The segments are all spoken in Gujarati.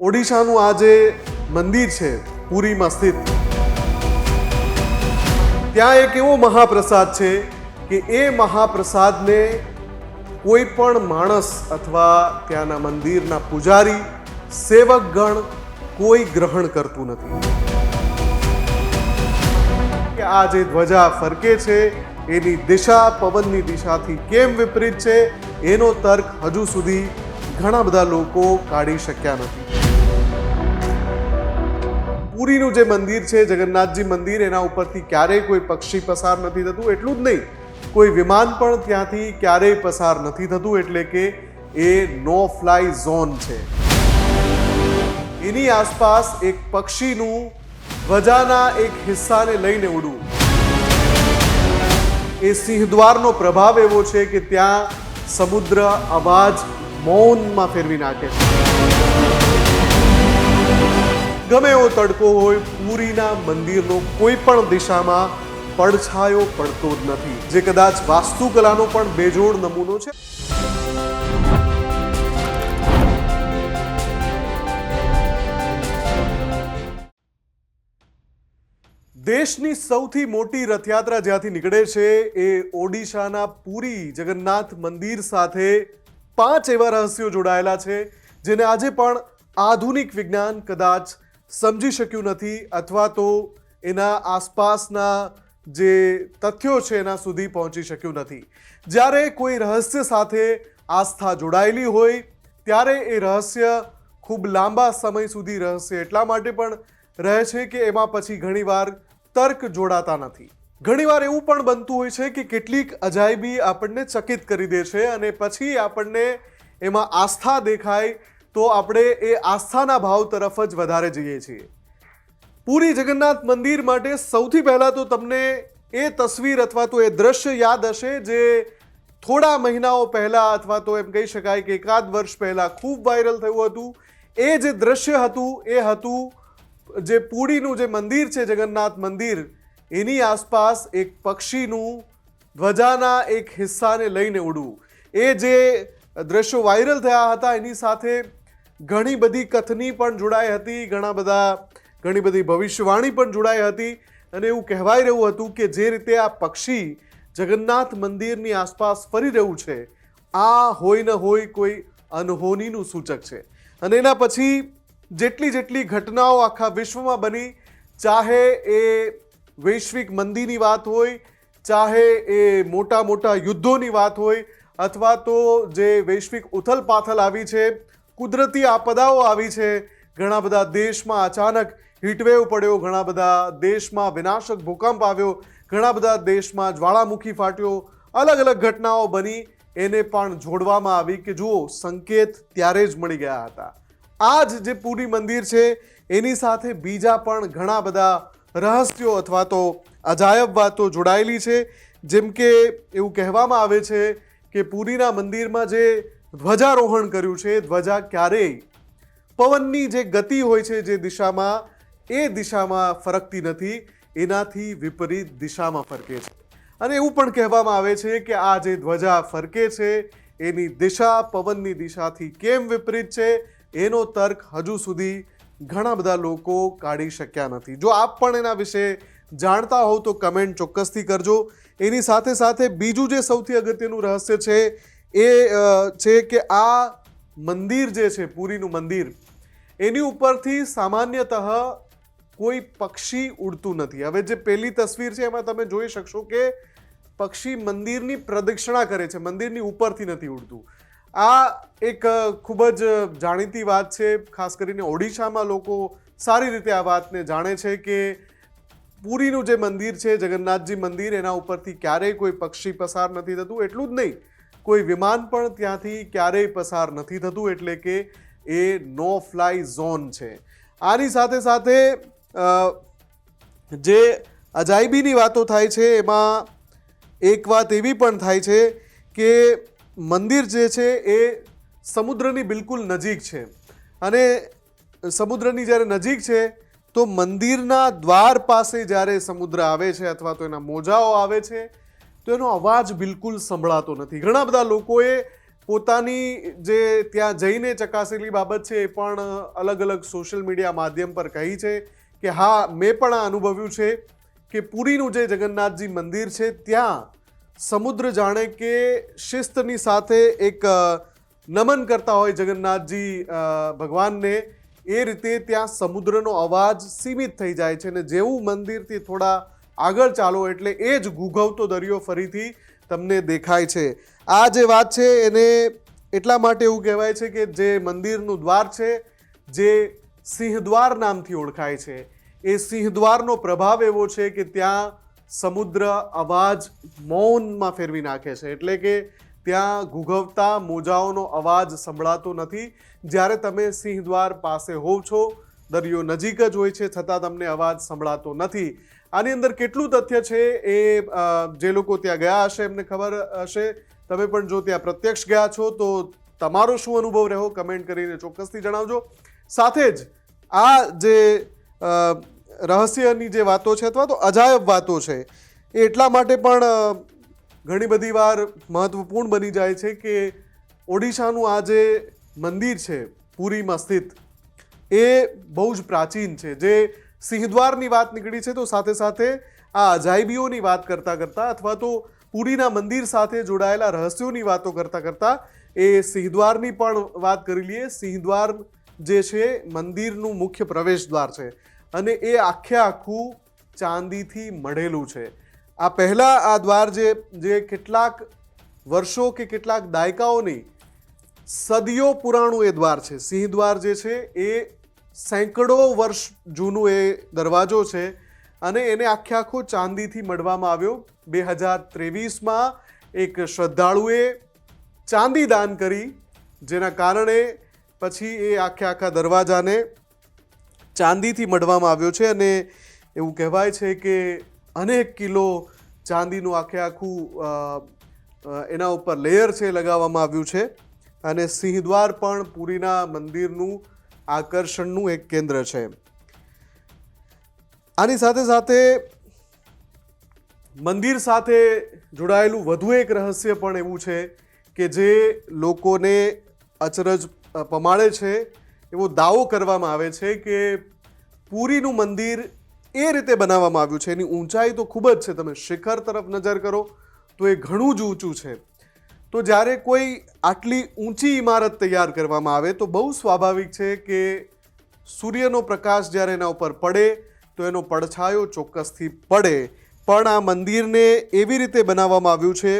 ઓડિશાનું આ જે મંદિર છે પુરીમાં સ્થિત, ત્યાં એક એવો મહાપ્રસાદ છે કે એ મહાપ્રસાદને કોઈ પણ માણસ અથવા ત્યાંના મંદિરના પૂજારી, સેવકગણ કોઈ ગ્રહણ કરતું નથી. કે આ જે ધ્વજા ફરકે છે એની દિશા પવનની દિશાથી કેમ વિપરીત છે એનો તર્ક હજુ સુધી ઘણા બધા લોકો કાઢી શક્યા નથી. પુરીનું જે મંદિર છે જગન્નાથજી મંદિર, એના ઉપરથી ક્યારેય કોઈ પક્ષી પસાર નથી થતું. એટલું જ નહીં, કોઈ વિમાન પણ ત્યાંથી ક્યારેય પસાર નથી થતું. એટલે કે એ નો ફ્લાય ઝોન છે. એની આસપાસ એક પક્ષીનું ધ્વજાના એક હિસ્સાને લઈને ઉડવું, એ સિંહદ્વારનો પ્રભાવ એવો છે કે ત્યાં સમુદ્ર અવાજ મૌનમાં ફેરવી નાખે છે. ગમે એવો તડકો હોય, પુરીના મંદિરનો કોઈ પણ દિશામાં પડછાયો પડતો જ નથી, જે કદાચ વાસ્તુકલાનો પણ બેજોડ નમૂનો છે. દેશની સૌથી મોટી રથયાત્રા જ્યાંથી નીકળે છે એ ઓડિશાના પુરી જગન્નાથ મંદિર સાથે 5 એવા રહસ્યો જોડાયેલા છે જેને આજે પણ આધુનિક વિજ્ઞાન કદાચ સમજી શક્યું નથી, અથવા તો એના આસપાસના જે તથ્યો છે એના સુધી પહોંચી શક્યું નથી. જ્યારે કોઈ રહસ્ય સાથે આસ્થા જોડાયેલી હોય ત્યારે એ રહસ્ય ખૂબ લાંબા સમય સુધી રહસ્ય એટલા માટે પણ રહે છે કે એમાં પછી ઘણીવાર તર્ક જોડાતા નથી. ઘણીવાર એવું પણ બનતું હોય છે કે કેટલીક અજાયબી આપણને ચકિત કરી દે છે અને પછી આપણને એમાં આસ્થા દેખાય તો આપણે એ આસ્થાના ભાવ તરફ જ વધારે જઈએ છીએ. પુરી જગન્નાથ મંદિર માટે સૌથી પહેલાં તો તમને એ તસવીર અથવા તો એ દ્રશ્ય યાદ હશે જે થોડા મહિનાઓ પહેલાં અથવા તો એમ કહી શકાય કે એકાદ વર્ષ પહેલાં ખૂબ વાયરલ થયું હતું. એ જે દ્રશ્ય હતું એ હતું જે પુરીનું જે મંદિર છે જગન્નાથ મંદિર, એની આસપાસ એક પક્ષીનું ધ્વજાના એક હિસ્સાને લઈને ઉડવું. એ જે દ્રશ્યો વાયરલ થયા હતા એની સાથે ઘણી બધી કથની પણ જોડાઈ હતી, ઘણી બધી ભવિષ્યવાણી પણ જોડાઈ હતી. અને એવું કહેવાય રહ્યું હતું કે જે રીતે આ પક્ષી જગન્નાથ મંદિરની આસપાસ ફરી રહ્યું છે, આ હોય ન હોય કોઈ અનહોનીનું સૂચક છે. અને એના પછી જેટલી ઘટનાઓ આખા વિશ્વમાં બની, ચાહે એ વૈશ્વિક મંદીની વાત હોય, ચાહે એ મોટા યુદ્ધોની વાત હોય, અથવા તો જે વૈશ્વિક ઉથલપાથલ આવી છે, કુદરતી આપદાઓ આવી છે, ઘણા બધા દેશમાં અચાનક હીટવેવ પડ્યો, ઘણા બધા દેશમાં વિનાશક ભૂકંપ આવ્યો, ઘણા બધા દેશમાં જ્વાળામુખી ફાટ્યો, અલગ અલગ ઘટનાઓ બની, એને પણ જોડવામાં આવી કે જુઓ સંકેત ત્યારે જ મળી ગયા હતા. આ જે પુરી મંદિર છે એની સાથે બીજા પણ ઘણા બધા રહસ્યો અથવા તો અજાયબ વાતો જોડાયેલી છે. જેમ કે એવું કહેવામાં આવે છે કે પુરીના મંદિરમાં જે ધ્વજારોહણ કર્યું છે, ધ્વજા ક્યારેય પવનની જે ગતિ હોય છે જે દિશામાં, એ દિશામાં ફરકતી નથી, એનાથી વિપરીત દિશામાં ફરકે છે. અને એવું પણ કહેવામાં આવે છે કે આ જે ધ્વજા ફરકે છે એની દિશા પવનની દિશાથી કેમ વિપરીત છે એનો તર્ક હજુ સુધી ઘણા બધા લોકો કાઢી શક્યા નથી. જો આપ પણ એના વિશે જાણતા હોવ તો કમેન્ટ ચોક્કસથી કરજો. એની સાથે સાથે બીજું જે સૌથી અગત્યનું રહસ્ય છે એ છે કે આ મંદિર જે છે પુરીનું મંદિર, એની ઉપરથી સામાન્યતઃ કોઈ પક્ષી ઉડતું નથી. હવે જે પહેલી તસવીર છે એમાં તમે જોઈ શકશો કે પક્ષી મંદિરની પ્રદક્ષિણા કરે છે, મંદિરની ઉપરથી નથી ઉડતું. આ એક ખૂબ જ જાણીતી વાત છે, ખાસ કરીને ઓડિશામાં લોકો સારી રીતે આ વાતને જાણે છે કે પુરીનું જે મંદિર છે જગન્નાથજી મંદિર, એના ઉપરથી ક્યારેય કોઈ પક્ષી પસાર નથી થતું. એટલું જ નહીં, કોઈ વિમાન પણ ત્યાંથી ક્યારેય પસાર નથી થતું. એટલે કે એ નો ફ્લાય ઝોન છે. આની સાથે સાથે જે અજાયબીની વાતો થાય છે એમાં એક વાત એવી પણ થાય છે કે મંદિર જે છે એ સમુદ્રની બિલકુલ નજીક છે. અને સમુદ્રની જ્યારે નજીક છે તો મંદિરના દ્વાર પાસે જ્યારે સમુદ્ર આવે છે અથવા તો એના મોજાઓ આવે છે તો એનો અવાજ બિલકુલ સંભળાતો નથી. ઘણા બધા લોકોએ પોતાની જે ત્યાં જઈને ચકાસેલી બાબત છે એ પણ અલગ અલગ સોશિયલ મીડિયા માધ્યમ પર કહી છે કે હા, મેં પણ આ અનુભવ્યું છે કે પુરીનું જે જગન્નાથજી મંદિર છે ત્યાં સમુદ્ર જાણે કે શિસ્તની સાથે એક નમન કરતા હોય જગન્નાથજી ભગવાનને, એ રીતે ત્યાં સમુદ્રનો અવાજ સીમિત થઈ જાય છે અને જેવું મંદિરથી થોડા આગળ ચાલો એટલે એ જ ઘૂઘવતો દરિયો ફરીથી તમને દેખાય છે. આ જે વાત છે એને એટલા માટે એવું કહેવાય છે કે જે મંદિરનું દ્વાર છે, જે સિંહદ્વાર નામથી ઓળખાય છે, એ સિંહદ્વારનો પ્રભાવ એવો છે કે ત્યાં સમુદ્ર અવાજ મૌનમાં ફેરવી નાખે છે, એટલે કે ત્યાં ઘૂઘવતા મોજાઓનો અવાજ સંભળાતો નથી. જ્યારે તમે સિંહદ્વાર પાસે હોવ છો, દરિયો નજીક જ હોય છે, છતાં તમને અવાજ સંભળાતો નથી. આની અંદર કેટલું તથ્ય છે એ જે લોકો ત્યાં ગયા હશે એમને ખબર હશે. તમે પણ જો ત્યાં પ્રત્યક્ષ ગયા છો તો તમારો શું અનુભવ રહ્યો કમેન્ટ કરીને ચોક્કસથી જણાવજો. સાથે જ આ જે રહસ્યની જે વાતો છે અથવા તો અજાયબ વાતો છે એ એટલા માટે પણ ઘણી બધી વાર મહત્વપૂર્ણ બની જાય છે કે ઓડિશાનું આ જે મંદિર છે પુરીમાં સ્થિત, એ બહુ જ પ્રાચીન છે. જે સિંહદ્વારની વાત નીકળી છે તો સાથે સાથે આ અજાયબીઓની વાત કરતાં કરતાં અથવા તો પુરીના મંદિર સાથે જોડાયેલા રહસ્યોની વાતો કરતાં કરતાં એ સિંહદ્વારની પણ વાત કરી લઈએ. સિંહદ્વાર જે છે મંદિરનું મુખ્ય પ્રવેશ દ્વાર છે અને એ આખું ચાંદીથી મઢેલું છે. આ પહેલાં આ દ્વાર જે કેટલાક વર્ષો કે કેટલાક દાયકાઓની સદીઓ પુરાણું એ દ્વાર છે. સિંહદ્વાર જે છે એ સેંકડો વર્ષ જૂનું એ દરવાજો છે અને એને આખો ચાંદીથી મઢવામાં આવ્યો. 2023માં એક શ્રદ્ધાળુએ ચાંદી દાન કરી, જેના કારણે પછી એ આખા દરવાજાને ચાંદીથી મઢવામાં આવ્યો છે અને એવું કહેવાય છે કે અનેક કિલો ચાંદીનું આખું એના ઉપર લેયર છે લગાવવામાં આવ્યું છે. અને સિંહદ્વાર પણ પુરીના મંદિરનું આકર્ષણનું એક કેન્દ્ર છે. આની સાથે સાથે મંદિર સાથે જોડાયેલું વધુ એક રહસ્ય પણ એવું છે કે જે લોકોને અચરજ પમાડે છે. એવો દાવો કરવામાં આવે છે કે પુરીનું મંદિર એ રીતે બનાવવામાં આવ્યું છે, એની ઊંચાઈ તો ખૂબ જ છે, તમે શિખર તરફ નજર કરો તો એ ઘણું જ ઊંચું છે. તો જ્યારે કોઈ આટલી ઊંચી ઇમારત તૈયાર કરવામાં આવે તો બહુ સ્વાભાવિક છે કે સૂર્યનો પ્રકાશ જ્યારે એના ઉપર પડે તો એનો પડછાયો ચોક્કસથી પડે. પણ આ મંદિરને એવી રીતે બનાવવામાં આવ્યું છે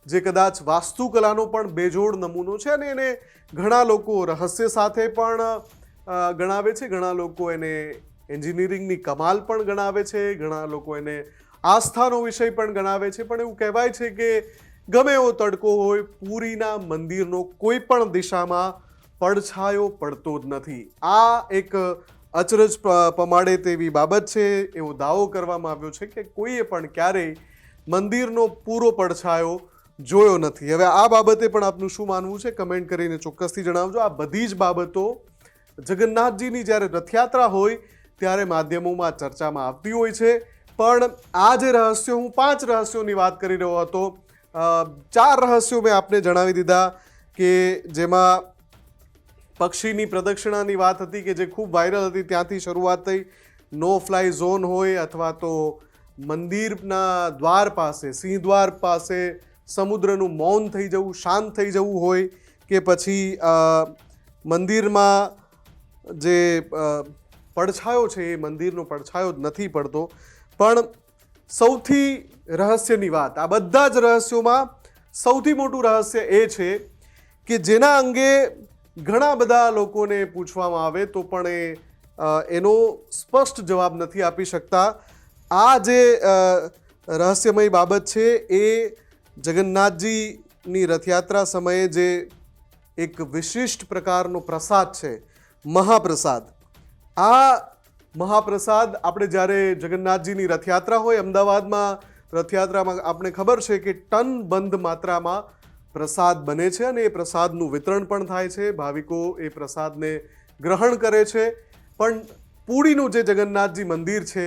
જે કદાચ વાસ્તુકલાનો પણ બેજોડ નમૂનો છે અને એને ઘણા લોકો રહસ્ય સાથે પણ ગણાવે છે, ઘણા લોકો એને એન્જિનિયરિંગની કમાલ પણ ગણાવે છે, ઘણા લોકો એને આસ્થાનો વિષય પણ ગણાવે છે. પણ એવું કહેવાય છે કે ગમે એવો તડકો હોય, પુરીના મંદિરનો કોઈ પણ દિશામાં પડછાયો પડતો જ નથી. આ એક અચરજ પમાડે તેવી બાબત છે. એવો દાવો કરવામાં આવ્યો છે કે કોઈએ પણ ક્યારેય મંદિરનો પૂરો પડછાયો જોયો નથી. હવે આ બાબતે પણ આપનું શું માનવું છે કમેન્ટ કરીને ચોક્કસથી જણાવજો. આ બધી જ બાબતો જગન્નાથજીની જ્યારે રથયાત્રા હોય ત્યારે માધ્યમોમાં ચર્ચામાં આવતી હોય છે. પણ આ જે રહસ્યો, હું 5 રહસ્યોની વાત કરી રહ્યો હતો, 4 રહસ્યો મેં આપને જણાવી દીધા કે જેમાં પક્ષીની પ્રદક્ષિણાની વાત હતી કે જે ખૂબ વાયરલ હતી, ત્યાંથી શરૂઆત થઈ. નો ફ્લાય ઝોન હોય અથવા તો મંદિરના દ્વાર પાસે, સિંહદ્વાર પાસે સમુદ્રનું મૌન થઈ જવું, શાંત થઈ જવું હોય કે પછી મંદિરમાં જે પડછાયો છે એ મંદિરનો પડછાયો જ નથી પડતો. પણ સૌથી રહસ્યની વાત, આ બધા જ રહસ્યોમાં સૌથી મોટું રહસ્ય એ છે કે જેના અંગે ઘણા બધા લોકોને પૂછવામાં આવે તો પણ એનો સ્પષ્ટ જવાબ નથી આપી શકતા. આ જે રહસ્યમય બાબત છે એ જગન્નાથજીની રથયાત્રા સમયે જે એક વિશિષ્ટ પ્રકારનો પ્રસાદ છે, મહાપ્રસાદ. આ મહાપ્રસાદ આપણે જ્યારે જગન્નાથજીની રથયાત્રા હોય, અમદાવાદમાં રથયાત્રામાં આપણે ખબર છે કે ટનબંધ માત્રામાં પ્રસાદ બને છે અને એ પ્રસાદનું વિતરણ પણ થાય છે, ભાવિકો એ પ્રસાદને ગ્રહણ કરે છે. પણ પુરીનું જે જગન્નાથજી મંદિર છે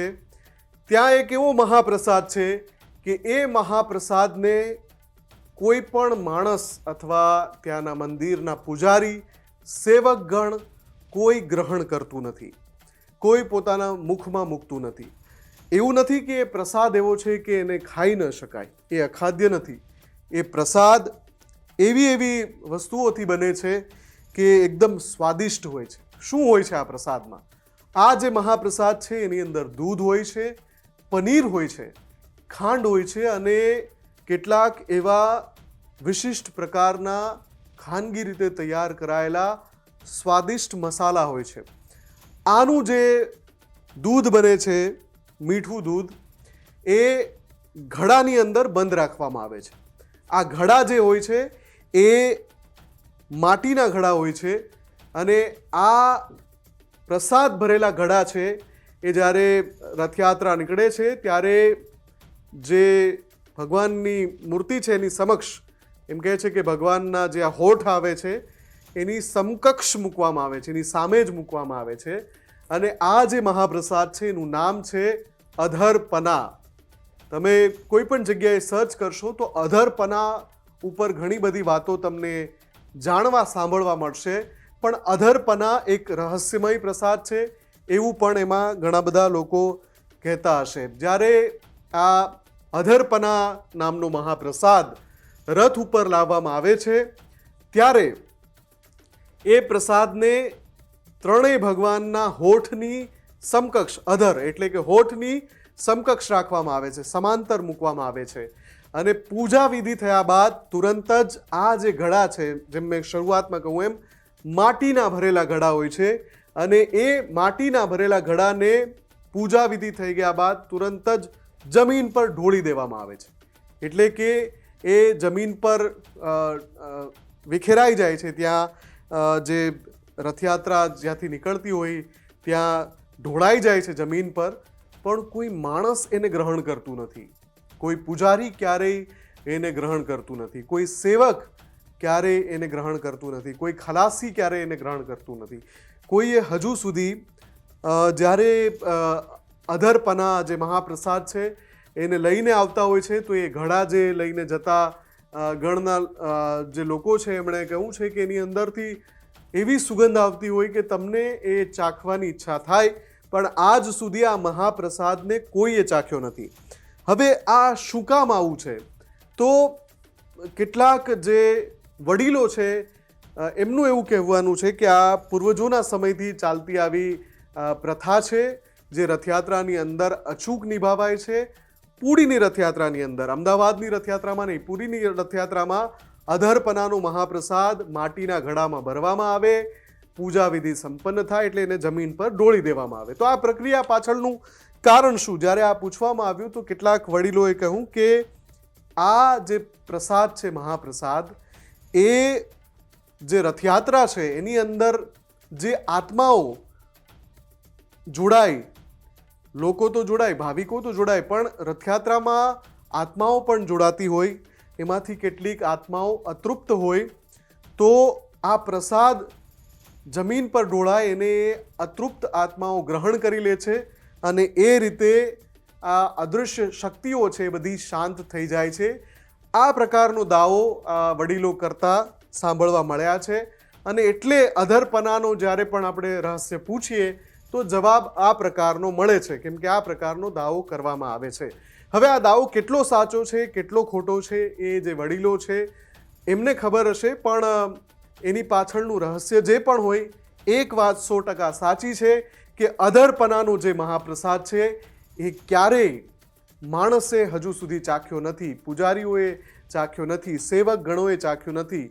ત્યાં એક એવો મહાપ્રસાદ છે કે એ મહાપ્રસાદને કોઈ પણ માણસ અથવા ત્યાંના મંદિરના પૂજારી, સેવકગણ કોઈ ગ્રહણ કરતું નથી, કોઈ પોતાના મુખમાં મૂકતું નથી. એવું નથી કે એ પ્રસાદ એવો છે કે એને ખાઈ ન શકાય, એ અખાદ્ય નથી. એ પ્રસાદ એવી વસ્તુઓથી બને છે કે એકદમ સ્વાદિષ્ટ હોય છે. શું હોય છે આ પ્રસાદમાં? આ જે મહાપ્રસાદ છે એની અંદર દૂધ હોય છે, પનીર હોય છે, ખાંડ હોય છે અને કેટલાક એવા વિશિષ્ટ પ્રકારના ખાનગી રીતે તૈયાર કરાયેલા સ્વાદિષ્ટ મસાલા હોય છે. આનું જે દૂધ બને છે, મીઠું દૂધ, એ ઘડાની અંદર બંધ રાખવામાં આવે છે. આ ઘડા જે હોય છે એ માટીના ઘડા હોય છે અને આ પ્રસાદ ભરેલા ઘડા છે એ જ્યારે રથયાત્રા નીકળે છે ત્યારે જે ભગવાનની મૂર્તિ છે એની સમક્ષ, એમ કહે છે કે ભગવાનના જે આ હોઠ આવે છે એની સમકક્ષ મૂકવામાં આવે છે, એની સામે જ મૂકવામાં આવે છે. અને આ જે મહાપ્રસાદ છે એનું નામ છે અધરપના. તમે કોઈ પણ જગ્યાએ સર્ચ કરશો તો અધરપના ઉપર ઘણી બધી વાતો તમને જાણવા સાંભળવા મળશે. પણ અધરપના એક રહસ્યમય પ્રસાદ છે એવું પણ એમાં ઘણા બધા લોકો કહેતા હશે. જ્યારે આ અધરપના નામનો મહાપ્રસાદ રથ ઉપર લાવવામાં આવે છે ત્યારે એ પ્રસાદને ત્રણેય ભગવાનના હોઠની સમકક્ષ, અધર એટલે કે હોઠની સમકક્ષ રાખવામાં આવે છે, સમાંતર મૂકવામાં આવે છે. અને પૂજા વિધિ થયા બાદ તુરંત જ આ જે ઘડા છે, જેમ મેં શરૂઆતમાં કહું એમ માટીના ભરેલા ઘડા હોય છે અને એ માટીના ભરેલા ઘડાને પૂજા વિધિ થઈ ગયા બાદ તુરંત જ જમીન પર ઢોળી દેવામાં આવે છે. એટલે કે એ જમીન પર વિખેરાઈ જાય છે. ત્યાં જે રથયાત્રા જ્યાંથી નીકળતી હોય ત્યાં ઢોળાઈ જાય છે જમીન પર, પણ કોઈ માણસ એને ગ્રહણ કરતું નથી, કોઈ પૂજારી ક્યારેય એને ગ્રહણ કરતું નથી, કોઈ સેવક ક્યારેય એને ગ્રહણ કરતું નથી, કોઈ ખલાસી ક્યારેય એને ગ્રહણ કરતું નથી. કોઈએ હજુ સુધી જ્યારે અધરપના જે મહાપ્રસાદ છે એને લઈને આવતા હોય છે તો એ ઘડા જે લઈને જતા ગણના જે લોકો છે એમણે કહ્યું છે કે એની અંદરથી એવી સુગંધ આવતી હોય કે તમને એ ચાખવાની ઈચ્છા થાય, પણ આજ સુધી આ મહાપ્રસાદને કોઈએ ચાખ્યો નથી. હવે આ શું કામ આવું છે? તો કેટલાક જે વડીલો છે એમનું એવું કહેવાનું છે કે આ પૂર્વજોના સમયથી ચાલતી આવી પ્રથા છે જે રથયાત્રાની અંદર અચૂક નિભાવાય છે. પુરીની રથયાત્રાની અંદર, અમદાવાદની રથયાત્રામાં નહીં, પુરીની રથયાત્રામાં અધરપનાનો મહાપ્રસાદ માટીના ઘડામાં ભરવામાં આવે, પૂજા વિધિ સંપન્ન થાય એટલે એને જમીન પર ઢોળી દેવામાં આવે. તો આ પ્રક્રિયા પાછળનું કારણ શું? જ્યારે આ પૂછવામાં આવ્યું તો કેટલાક વડીલોએ કહ્યું કે આ જે પ્રસાદ છે, મહાપ્રસાદ, એ જે રથયાત્રા છે એની અંદર જે આત્માઓ જોડાય, લોકો તો જોડાય, ભાવિકો તો જોડાય, પણ રથયાત્રામાં આત્માઓ પણ જોડાતી હોય. એમાંથી કેટલીક આત્માઓ અતૃપ્ત હોય તો આ પ્રસાદ જમીન પર ઢોળાય એને અતૃપ્ત આત્માઓ ગ્રહણ કરી લે છે અને એ રીતે આ અદૃશ્ય શક્તિઓ છે એ બધી શાંત થઈ જાય છે. આ પ્રકારનો દાવો વડીલો કરતા સાંભળવા મળ્યા છે અને એટલે અધરપનાનો જ્યારે પણ આપણે રહસ્ય પૂછીએ તો જવાબ આ પ્રકારનો મળે છે, કેમ કે આ પ્રકારનો દાવો કરવામાં આવે છે. હવે આ દાવો કેટલો સાચો છે, કેટલો ખોટો છે, એ જે વડીલો છે એમને ખબર હશે, પણ એની પાછળનું રહસ્ય જે પણ હોય, એક વાત 100% સાચી છે કે અધરપનાનો જે મહાપ્રસાદ છે એ ક્યારેય માણસે હજુ સુધી ચાખ્યો નથી, પૂજારીઓએ ચાખ્યો નથી, સેવક ગણોએ ચાખ્યો નથી,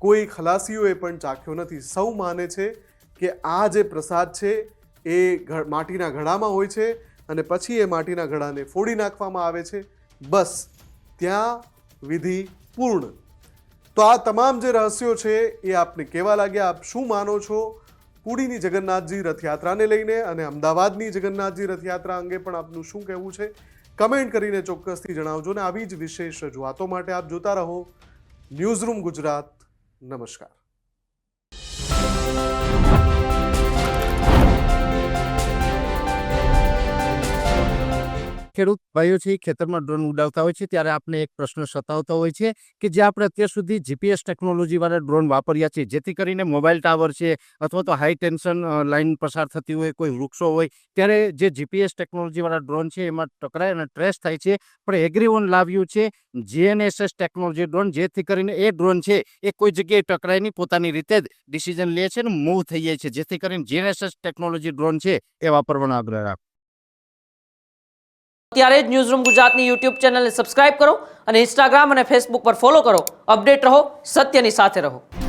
કોઈ ખલાસીઓએ પણ ચાખ્યો નથી. સૌ માને છે કે આ જે પ્રસાદ છે એ માટીના ઘડામાં હોય છે અને પછી એ માટીના ઘડાને ફોડી નાખવામાં આવે છે, બસ ત્યાં વિધિ પૂર્ણ. તો આ તમામ જે રહસ્યો છે એ આપને કેવા લાગ્યા, આપ શું માનો છો પુરીની જગન્નાથજી રથયાત્રાને લઈને અને અમદાવાદની જગન્નાથજી રથયાત્રા અંગે પણ આપનું શું કહેવું છે? કમેન્ટ કરીને ચોક્કસથી જણાવજો ને આવી જ વિશેષ રજૂઆતો માટે આપ જોતા રહો ન્યૂઝરૂમ ગુજરાત. નમસ્કાર. ખેડૂત ભાઈઓ છે ખેતરમાં ડ્રોન ઉડાવતા હોય છે ત્યારે આપણે એક પ્રશ્ન સતાવતો હોય છે કે જે આપણે અત્યાર સુધી જીપીએસ ટેકનોલોજીવાળા ડ્રોન વાપર્યા છે, જેથી કરીને મોબાઈલ ટાવર છે અથવા તો હાઈ ટેન્શન લાઇન પસાર થતી હોય, કોઈ વૃક્ષો હોય, ત્યારે જે જીપીએસ ટેકનોલોજીવાળા ડ્રોન છે એમાં ટકરાય અને ટ્રેસ થાય છે. પણ એગ્રીઓન લાવ્યું છે GNSS ટેકનોલોજી ડ્રોન, જેથી કરીને એ ડ્રોન છે એ કોઈ જગ્યાએ ટકરાય નહીં, પોતાની રીતે જ ડિસિઝન લે છે ને મૂવ થઈ જાય છે, જેથી કરીને GNSS ટેકનોલોજી ડ્રોન છે એ વાપરવાનો આગ્રહ રાખો. અત્યારે જ ન્યૂઝરૂમ ગુજરાતની યુટ્યુબ ચેનલને સબસ્ક્રાઇબ કરો અને ઇન્સ્ટાગ્રામ અને ફેસબુક પર ફોલો કરો. અપડેટ રહો, સત્યની સાથે રહો.